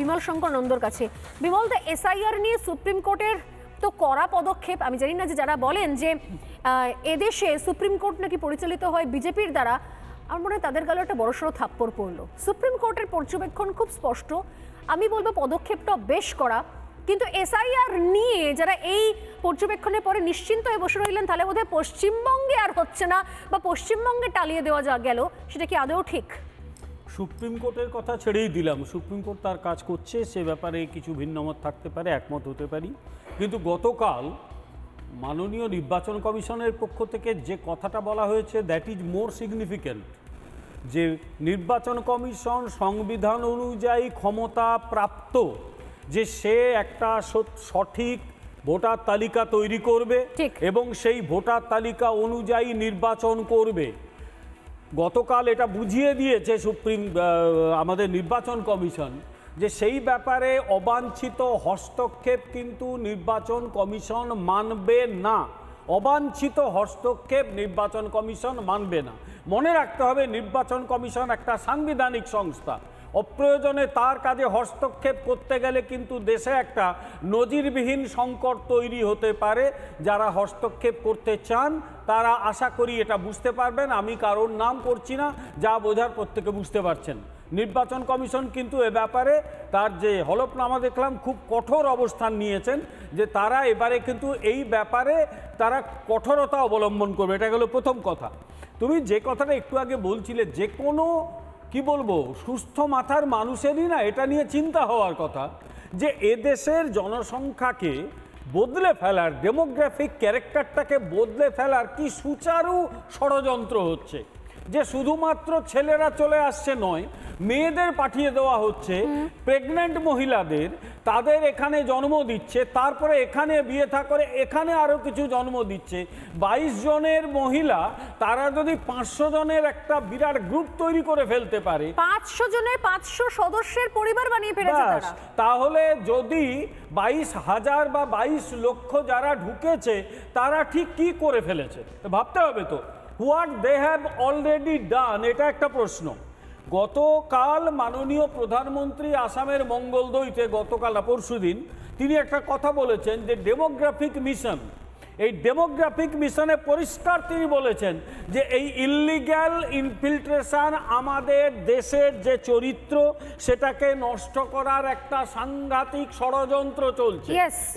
বিমল শঙ্কর নন্দর কাছে। বিমল, তো এসআইআর নিয়ে সুপ্রিম কোর্টের তো কড়া পদক্ষেপ। আমি জানি না যে যারা বলেন যে এদেশে সুপ্রিম কোর্ট নাকি পরিচালিত হয় বিজেপির দ্বারা, আমার মনে হয় তাদের গালে একটা বড়সড় থাপ্পড় পড়লো। সুপ্রিম কোর্টের পর্যবেক্ষণ খুব স্পষ্ট, আমি বলবো পদক্ষেপটা বেশ করা, কিন্তু এসআইআর নিয়ে যারা এই পর্যবেক্ষণের পরে নিশ্চিন্ত হয়ে বসে রইলেন, তাহলে বোধহয় পশ্চিমবঙ্গে আর হচ্ছে না, বা পশ্চিমবঙ্গে টালিয়ে দেওয়া যা গেল, সেটা কি আদৌ ঠিক? সুপ্রিম কোর্টের কথা ছেড়েই দিলাম, সুপ্রিম কোর্ট তার কাজ করছে, সে ব্যাপারে কিছু ভিন্নমত থাকতে পারে, একমত হতে পারি, কিন্তু গতকাল মাননীয় নির্বাচন কমিশনের পক্ষ থেকে যে কথাটা বলা হয়েছে, দ্যাট ইজ মোর সিগনিফিক্যান্ট, যে নির্বাচন কমিশন সংবিধান অনুযায়ী ক্ষমতা প্রাপ্ত, যে সে একটা সঠিক ভোটার তালিকা তৈরি করবে এবং সেই ভোটার তালিকা অনুযায়ী নির্বাচন করবে। গতকাল এটা বুঝিয়ে দিয়েছে আমাদের নির্বাচন কমিশন যে সেই ব্যাপারে অবাঞ্ছিত হস্তক্ষেপ কিন্তু নির্বাচন কমিশন মানবে না। অবাঞ্ছিত হস্তক্ষেপ নির্বাচন কমিশন মানবে না। মনে রাখতে হবে, নির্বাচন কমিশন একটা সাংবিধানিক সংস্থা। অপ্রয়োজনে তার কাজে হস্তক্ষেপ করতে গেলে কিন্তু দেশে একটা নজিরবিহীন সংকট তৈরি হতে পারে। যারা হস্তক্ষেপ করতে চান তারা আশা করি এটা বুঝতে পারবেন। আমি কারোর নাম করছি না, যা বোঝার প্রত্যেকে বুঝতে পারছেন। নির্বাচন কমিশন কিন্তু এ ব্যাপারে তার যে হলফনামা দেখলাম, খুব কঠোর অবস্থান নিয়েছেন যে তারা এবারে কিন্তু এই ব্যাপারে তারা কঠোরতা অবলম্বন করবে। এটা গেল প্রথম কথা। তুমি যে কথাটা একটু আগে বলছিলে, যে কোনো কি বলবো সুস্থ মাথার মানুষেরই না এটা নিয়ে চিন্তা হওয়ার কথা যে এদেশের জনসংখ্যাকে বদলে ফেলার, ডেমোগ্রাফিক ক্যারেক্টারটাকে বদলে ফেলার কি সুচারু ষড়যন্ত্র হচ্ছে। যে শুধুমাত্র ছেলেরা চলে আসছে নয়, মেয়েদের পাঠিয়ে দেওয়া হচ্ছে, প্রেগনেন্ট মহিলাদের, তাদের এখানে জন্ম দিচ্ছে, তারপরে এখানে বিয়ে থা করে এখানে আরও কিছু জন্ম দিচ্ছে। 22 জনের মহিলা, তারা যদি 500 জনের একটা বিরাট গ্রুপ তৈরি করে ফেলতে পারে, 500 জনের 500 সদস্যের পরিবার বানিয়ে ফেলেছে তারা, তাহলে যদি 22,000 বা 22 লক্ষ যারা ঢুকেছে তারা ঠিক কি করে ফেলেছে ভাবতে হবে তো। What they have already done, এটা একটা প্রশ্ন। গতকাল মাননীয় প্রধানমন্ত্রী আসামের মঙ্গলদৈতে, গতকাল না পরশুদিন, তিনি একটা কথা বলেছেন যে ডেমোগ্রাফিক মিশন, এই ডেমোগ্রাফিক মিশনে পরিষ্কার তিনি বলেছেন যে এই ইললিগ্যাল ইনফিল্ট্রেশন আমাদের দেশের যে চরিত্র সেটাকে নষ্ট করার একটা সাংঘাতিক ষড়যন্ত্র চলছে।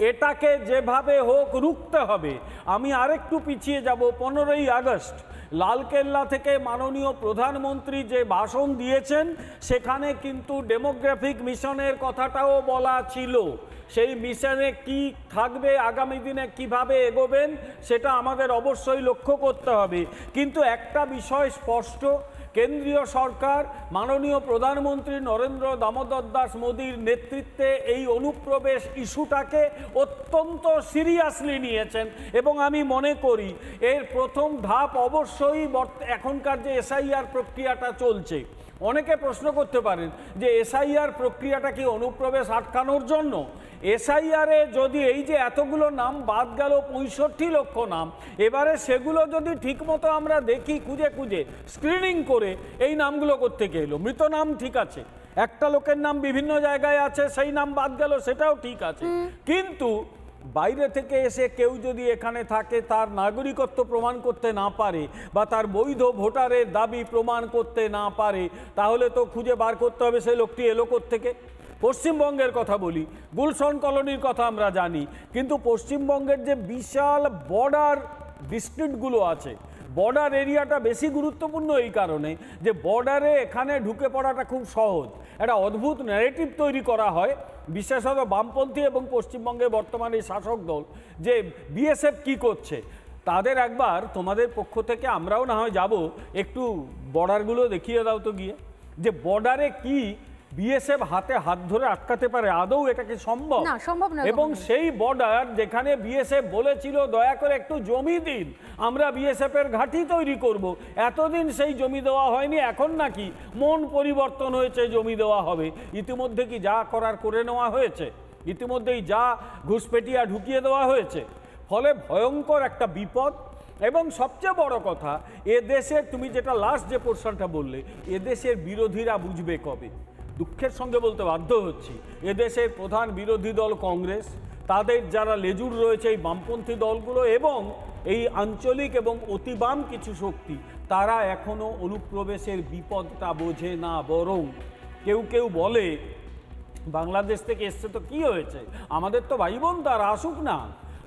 এটাকে যেভাবে হোক রুখতে হবে। আমি আরেকটু পিছিয়ে যাব, 15ই আগস্ট লালকেল্লা থেকে মাননীয় প্রধানমন্ত্রী যে ভাষণ দিয়েছেন, সেখানে কিন্তু ডেমোগ্রাফিক মিশনের কথাটাও বলা ছিল। সেই মিশনে কি থাকবে, আগামী দিনে কিভাবে এগোবেন, সেটা আমাদের অবশ্যই লক্ষ্য করতে হবে। কিন্তু একটা বিষয় স্পষ্ট, কেন্দ্রীয় সরকার মাননীয় প্রধানমন্ত্রী নরেন্দ্র দামোদর দাস মোদীর নেতৃত্বে এই অনুপ্রবেশ ইস্যুটাকে অত্যন্ত সিরিয়াসলি নিয়েছেন এবং আমি মনে করি এর প্রথম ধাপ অবশ্যই এখনকার যে এসআইআর প্রক্রিয়াটা চলছে। অনেকে প্রশ্ন করতে পারেন যে এসআইআর প্রক্রিয়াটা কি অনুপ্রবেশ আটকানোর জন্য? এসআইআরে যদি এই যে এতগুলো নাম বাদ গেল, 65 লক্ষ নাম, এবারে সেগুলো যদি ঠিকমতো আমরা দেখি, খুঁজে খুঁজে স্ক্রিনিং করে এই নামগুলো কোত্থেকে এলো। মৃত নাম ঠিক আছে, একটা লোকের নাম বিভিন্ন জায়গায় আছে, সেই নাম বাদ গেল, সেটাও ঠিক আছে, কিন্তু বাইরে থেকে এসে কেউ যদি এখানে থাকে, তার নাগরিকত্ব প্রমাণ করতে না পারে বা তার বৈধ ভোটারের দাবি প্রমাণ করতে না পারে, তাহলে তো খুঁজে বার করতে হবে সেই লোকটি এলো কোত্থেকে। পশ্চিমবঙ্গের কথা বলি, গুলশন কলোনির কথা আমরা জানি, কিন্তু পশ্চিমবঙ্গের যে বিশাল বর্ডার ডিস্ট্রিক্টগুলো আছে, বর্ডার এরিয়াটা বেশি গুরুত্বপূর্ণ এই কারণে যে বর্ডারে এখানে ঢুকে পড়াটা খুব সহজ। একটা অদ্ভুত ন্যারেটিভ তৈরি করা হয়, বিশেষত বামপন্থী এবং পশ্চিমবঙ্গে বর্তমানে শাসক দল, যে বিএসএফ কি করছে। তাদের একবার তোমাদের পক্ষ থেকে আমরাও না হয় যাব, একটু বর্ডারগুলো দেখিয়ে দাও তো গিয়ে, যে বর্ডারে কি বিএসএফ হাতে হাত ধরে আটকাতে পারে। আদৌ এটা কি সম্ভব? না, সম্ভব না। এবং সেই বর্ডার যেখানে বিএসএফ বলেছিল দয়া করে একটু জমি দিন, আমরা বিএসএফ এর ঘাঁটি তৈরি করব, এতদিন সেই জমি দেওয়া হয়নি, এখন নাকি মন পরিবর্তন হয়েছে, জমি দেওয়া হবে। ইতিমধ্যে কি যা করার করে নেওয়া হয়েছে, ইতিমধ্যেই যা ঘুষপেটিয়া ঢুকিয়ে দেওয়া হয়েছে। ফলে ভয়ঙ্কর একটা বিপদ। এবং সবচেয়ে বড় কথা, এ দেশে তুমি যেটা লাস্ট যে পোর্শনটা বললে, এদেশের বিরোধীরা বুঝবে কবে? দুঃখের সঙ্গে বলতে বাধ্য হচ্ছি, এদেশের প্রধান বিরোধী দল কংগ্রেস, তাদের যারা লেজুর রয়েছে এই বামপন্থী দলগুলো এবং এই আঞ্চলিক এবং অতিবাম কিছু শক্তি, তারা এখনো অনুপ্রবেশের বিপদটা বোঝে না। বরং কেউ কেউ বলে বাংলাদেশ থেকে এসছে তো কি হয়েছে, আমাদের তো ভাই বোন, তারা আসুক না।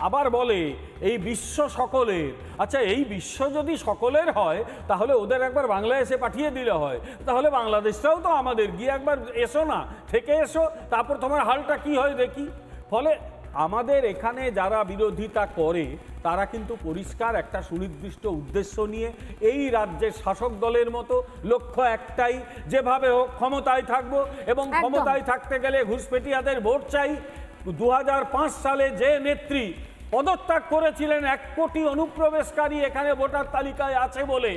আবার বলে এই বিশ্ব সকলের। আচ্ছা, এই বিশ্ব যদি সকলের হয় তাহলে ওদের একবার বাংলাদেশে পাঠিয়ে দিলে হয়, তাহলে বাংলাদেশটাও তো আমাদের, গিয়ে একবার এসো না, থেকে এসো, তারপর তোমার হালটা কি হয় দেখি। ফলে আমাদের এখানে যারা বিরোধিতা করে তারা কিন্তু পরিষ্কার একটা সুনির্দিষ্ট উদ্দেশ্য নিয়ে, এই রাজ্যের শাসক দলের মতো লক্ষ্য একটাই, যেভাবে হোক ক্ষমতায় থাকবো এবং ক্ষমতায় থাকতে গেলে ঘুষপেটিয়াদের ভোট চাই। 2005 সালে যে নেত্রী পদত্যাগ করেছিলেন 1 কোটি অনুপ্রবেশকারী এখানে ভোটার তালিকায় আছে বলে,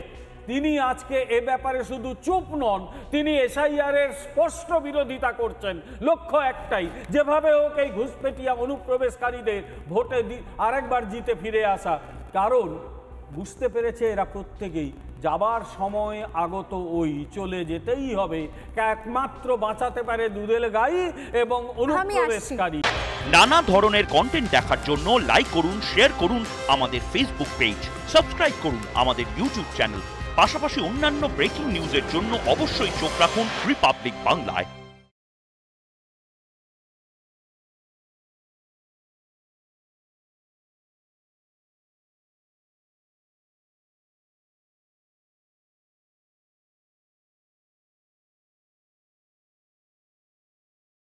তিনি আজকে এ ব্যাপারে শুধু চুপ নন, তিনি এসআইআর এর স্পষ্ট বিরোধিতা করছেন। লক্ষ্য একটাই, যেভাবে হোক এই ঘুষপেটিয়া অনুপ্রবেশকারীদের ভোটে আরেকবার জিতে ফিরে আসা। কারণ বুঝতে পেরেছে এরা প্রত্যেকেই যাবার সময় আগত, ওই চলে যেতেই হবে, একমাত্র বাঁচাতে পারে দুধের গাই এবং অনুপ্রবেশকারী। নানা ধরনের কন্টেন্ট দেখার জন্য লাইক করুন, শেয়ার করুন আমাদের ফেসবুক পেজ, সাবস্ক্রাইব করুন আমাদের ইউটিউব চ্যানেল। পাশাপাশি অন্যান্য ব্রেকিং নিউজের জন্য অবশ্যই চোখ রাখুন রিপাবলিক বাংলায়।